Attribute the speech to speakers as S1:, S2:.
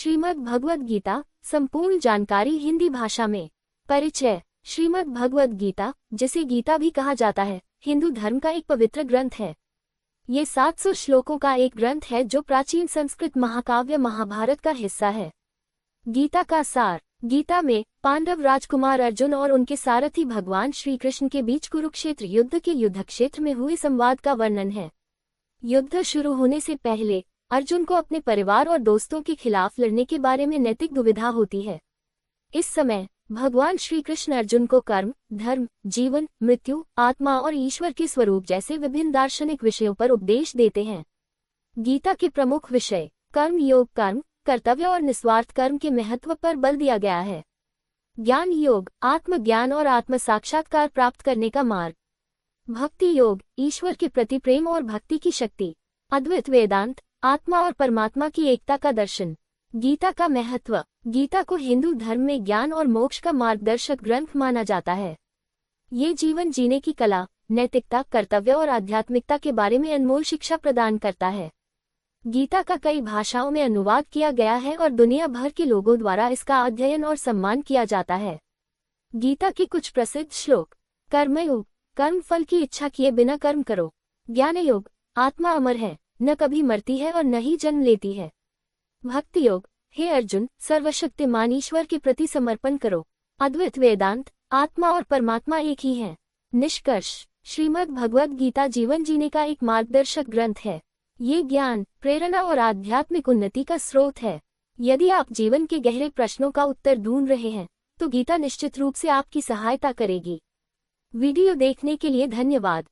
S1: श्रीमद् भगवद गीता, संपूर्ण जानकारी हिंदी भाषा में। परिचय। श्रीमद् भगवद गीता, जिसे गीता भी कहा जाता है, हिंदू धर्म का एक पवित्र ग्रंथ है। ये 700 श्लोकों का एक ग्रंथ है जो प्राचीन संस्कृत महाकाव्य महाभारत का हिस्सा है। गीता का सार। गीता में पांडव राजकुमार अर्जुन और उनके सारथी भगवान श्री कृष्ण के बीच कुरुक्षेत्र युद्ध के युद्ध क्षेत्र में हुए संवाद का वर्णन है। युद्ध शुरू होने से पहले अर्जुन को अपने परिवार और दोस्तों के खिलाफ लड़ने के बारे में नैतिक दुविधा होती है। इस समय भगवान श्री कृष्ण अर्जुन को कर्म, धर्म, जीवन, मृत्यु, आत्मा और ईश्वर के स्वरूप जैसे विभिन्न दार्शनिक विषयों पर उपदेश देते हैं। गीता के प्रमुख विषय कर्म योग, कर्म, कर्तव्य और निस्वार्थ कर्म के महत्व पर बल दिया गया है। ज्ञान योग, आत्मज्ञान और आत्म साक्षात्कार प्राप्त करने का मार्ग। भक्ति योग, ईश्वर के प्रति प्रेम और भक्ति की शक्ति। अद्वैत वेदांत, आत्मा और परमात्मा की एकता का दर्शन। गीता का महत्व। गीता को हिंदू धर्म में ज्ञान और मोक्ष का मार्गदर्शक ग्रंथ माना जाता है। ये जीवन जीने की कला, नैतिकता, कर्तव्य और आध्यात्मिकता के बारे में अनमोल शिक्षा प्रदान करता है। गीता का कई भाषाओं में अनुवाद किया गया है और दुनिया भर के लोगों द्वारा इसका अध्ययन और सम्मान किया जाता है। गीता के कुछ प्रसिद्ध श्लोक। कर्मयोग, कर्म फल की इच्छा किए बिना कर्म करो। ज्ञान योग, आत्मा अमर है, न कभी मरती है और न ही जन्म लेती है। भक्ति योग, हे अर्जुन, सर्वशक्तिमान ईश्वर के प्रति समर्पण करो। अद्वैत वेदांत, आत्मा और परमात्मा एक ही हैं। निष्कर्ष। श्रीमद् भगवद गीता जीवन जीने का एक मार्गदर्शक ग्रंथ है। ये ज्ञान, प्रेरणा और आध्यात्मिक उन्नति का स्रोत है। यदि आप जीवन के गहरे प्रश्नों का उत्तर ढूंढ रहे हैं, तो गीता निश्चित रूप से आपकी सहायता करेगी। वीडियो देखने के लिए धन्यवाद।